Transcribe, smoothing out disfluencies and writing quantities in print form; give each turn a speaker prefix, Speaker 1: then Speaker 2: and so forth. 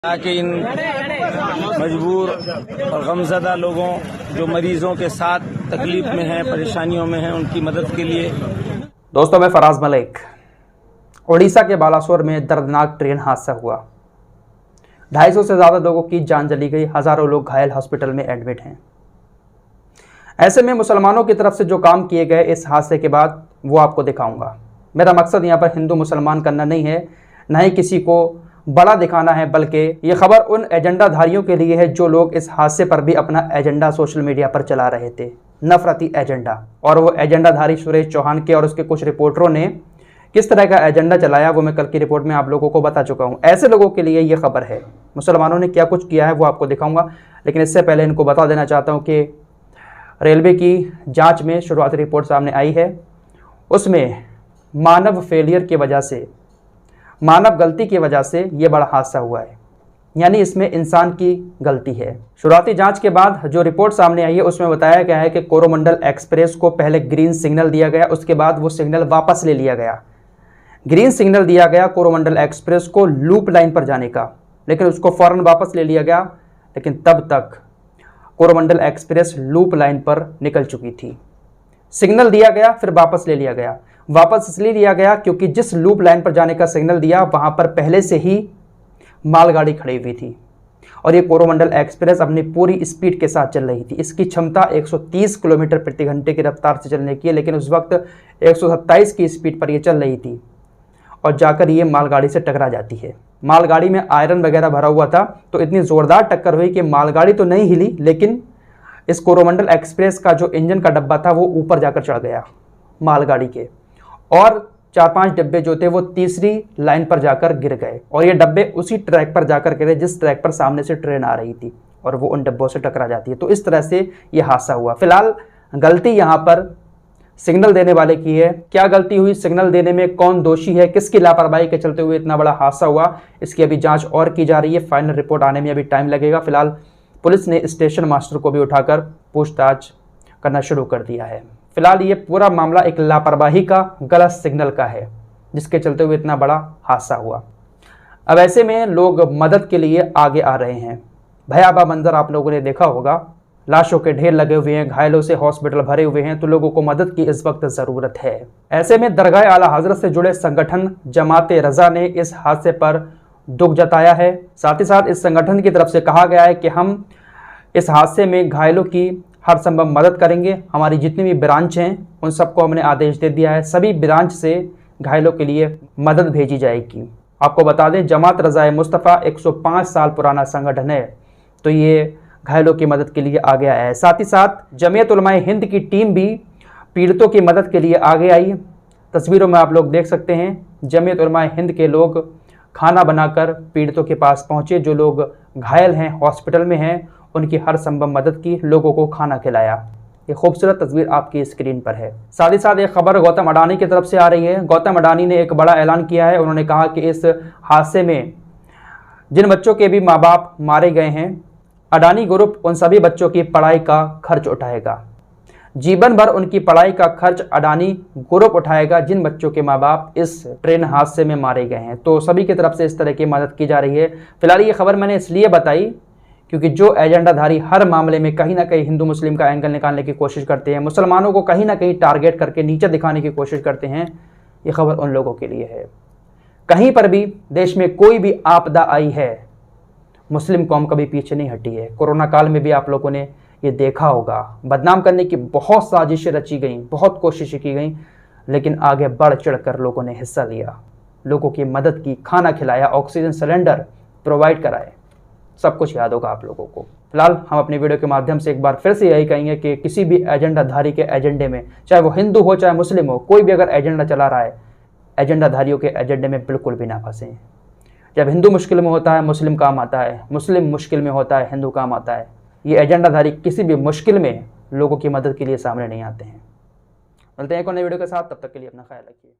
Speaker 1: ताकि इन मजबूर और गमज़दा लोगों जो मरीजों के साथ तकलीफ में हैं, परेशानियों में हैं, उनकी मदद के लिए।
Speaker 2: दोस्तों, मैं फराज मलिक। उड़ीसा के बालासोर में दर्दनाक ट्रेन हादसा हुआ। 250 से ज़्यादा लोगों की जान चली गई, हज़ारों लोग घायल हॉस्पिटल में एडमिट हैं। ऐसे में मुसलमानों की तरफ से जो काम किए गए इस हादसे के बाद वो आपको दिखाऊंगा। मेरा मकसद यहाँ पर हिंदू मुसलमान करना नहीं है, न ही किसी को बड़ा दिखाना है, बल्कि ये खबर उन एजेंडाधारियों के लिए है जो लोग इस हादसे पर भी अपना एजेंडा सोशल मीडिया पर चला रहे थे, नफरती एजेंडा। और वो एजेंडाधारी सुरेश चौहान के और उसके कुछ रिपोर्टरों ने किस तरह का एजेंडा चलाया वो मैं कल की रिपोर्ट में आप लोगों को बता चुका हूँ। ऐसे लोगों के लिए ये खबर है। मुसलमानों ने क्या कुछ किया है वो आपको दिखाऊंगा, लेकिन इससे पहले इनको बता देना चाहता हूँ कि रेलवे की जाँच में शुरुआती रिपोर्ट सामने आई है, उसमें मानव फेलियर की वजह से, मानव गलती की वजह से ये बड़ा हादसा हुआ है, यानी इसमें इंसान की गलती है। शुरुआती जांच के बाद जो रिपोर्ट सामने आई है उसमें बताया गया है कि कोरोमंडल एक्सप्रेस को पहले ग्रीन सिग्नल दिया गया, उसके बाद वो सिग्नल वापस ले लिया गया। ग्रीन सिग्नल दिया गया कोरोमंडल एक्सप्रेस को लूप लाइन पर जाने का, लेकिन उसको फौरन वापस ले लिया गया। लेकिन तब तक कोरोमंडल एक्सप्रेस लूप लाइन पर निकल चुकी थी। सिग्नल दिया गया, फिर वापस ले लिया गया। वापस इसलिए लिया गया क्योंकि जिस लूप लाइन पर जाने का सिग्नल दिया वहां पर पहले से ही मालगाड़ी खड़ी हुई थी और ये कोरोमंडल एक्सप्रेस अपनी पूरी स्पीड के साथ चल रही थी। इसकी क्षमता 130 किलोमीटर प्रति घंटे की रफ्तार से चलने की है, लेकिन उस वक्त 127 की स्पीड पर ये चल रही थी और जाकर ये मालगाड़ी से टकरा जाती है। मालगाड़ी में आयरन वगैरह भरा हुआ था, तो इतनी ज़ोरदार टक्कर हुई कि मालगाड़ी तो नहीं हिली, लेकिन इस कोरोमंडल एक्सप्रेस का जो इंजन का डब्बा था वो ऊपर जाकर चढ़ गया मालगाड़ी के, और 4-5 डब्बे जो थे वो तीसरी लाइन पर जाकर गिर गए और ये डब्बे उसी ट्रैक पर जाकर गिरे जिस ट्रैक पर सामने से ट्रेन आ रही थी और वो उन डब्बों से टकरा जाती है। तो इस तरह से ये हादसा हुआ। फिलहाल गलती यहाँ पर सिग्नल देने वाले की है। क्या गलती हुई, सिग्नल देने में कौन दोषी है, किसकी लापरवाही के चलते हुए इतना बड़ा हादसा हुआ, इसकी अभी जाँच और की जा रही है। फाइनल रिपोर्ट आने में अभी टाइम लगेगा। फिलहाल पुलिस ने स्टेशन मास्टर को भी उठाकर पूछताछ करना शुरू कर दिया है। फिलहाल ये पूरा मामला एक लापरवाही का, गलत सिग्नल का है, जिसके चलते हुए इतना बड़ा हादसा हुआ। अब ऐसे में लोग मदद के लिए आगे आ रहे हैं। भयावह मंजर आप लोगों ने देखा होगा, लाशों के ढेर लगे हुए हैं, घायलों से हॉस्पिटल भरे हुए हैं, तो लोगों को मदद की इस वक्त ज़रूरत है। ऐसे में दरगाह आला हजरत से जुड़े संगठन जमाते रजा ने इस हादसे पर दुख जताया है। साथ ही साथ इस संगठन की तरफ से कहा गया है कि हम इस हादसे में घायलों की हर संभव मदद करेंगे। हमारी जितनी भी ब्रांच हैं उन सबको हमने आदेश दे दिया है, सभी ब्रांच से घायलों के लिए मदद भेजी जाएगी। आपको बता दें, जमात रज़ाए मुस्तफ़ा 105 साल पुराना संगठन है, तो ये घायलों की मदद के लिए आगे आया है। साथ ही साथ जमीयत उलमाए हिंद की टीम भी पीड़ितों की मदद के लिए आगे आई। तस्वीरों में आप लोग देख सकते हैं, जमीयत उलमाए हिंद के लोग खाना बनाकर पीड़ितों के पास पहुँचे। जो लोग घायल हैं, हॉस्पिटल में हैं, उनकी हर संभव मदद की, लोगों को खाना खिलाया। ये खूबसूरत तस्वीर आपकी स्क्रीन पर है। साथ ही साथ एक खबर गौतम अडानी की तरफ से आ रही है। गौतम अडानी ने एक बड़ा ऐलान किया है। उन्होंने कहा कि इस हादसे में जिन बच्चों के भी माँ बाप मारे गए हैं, अडानी ग्रुप उन सभी बच्चों की पढ़ाई का खर्च उठाएगा। जीवन भर उनकी पढ़ाई का खर्च अडानी ग्रुप उठाएगा जिन बच्चों के माँ बाप इस ट्रेन हादसे में मारे गए हैं। तो सभी की तरफ से इस तरह की मदद की जा रही है। फिलहाल ये खबर मैंने इसलिए बताई क्योंकि जो एजेंडाधारी हर मामले में कहीं ना कहीं हिंदू मुस्लिम का एंगल निकालने की कोशिश करते हैं, मुसलमानों को कहीं ना कहीं टारगेट करके नीचे दिखाने की कोशिश करते हैं, ये खबर उन लोगों के लिए है। कहीं पर भी देश में कोई भी आपदा आई है, मुस्लिम कौम कभी पीछे नहीं हटी है। कोरोना काल में भी आप लोगों ने ये देखा होगा, बदनाम करने की बहुत साजिशें रची गई, बहुत कोशिशें की गई, लेकिन आगे बढ़ चढ़ कर लोगों ने हिस्सा लिया, लोगों की मदद की, खाना खिलाया, ऑक्सीजन सिलेंडर प्रोवाइड कराए, सब कुछ याद होगा आप लोगों को। फिलहाल हम अपनी वीडियो के माध्यम से एक बार फिर से यही कहेंगे कि किसी भी एजेंडाधारी के एजेंडे में, चाहे वो हिंदू हो चाहे मुस्लिम हो, कोई भी अगर एजेंडा चला रहा है, एजेंडाधारियों के एजेंडे में बिल्कुल भी ना फंसें। जब हिंदू मुश्किल में होता है मुस्लिम काम आता है, मुस्लिम मुश्किल में होता है हिंदू काम आता है। ये एजेंडाधारी किसी भी मुश्किल में लोगों की मदद के लिए सामने नहीं आते हैं। मिलते हैं एक और नई वीडियो के साथ, तब तक के लिए अपना ख्याल रखिए।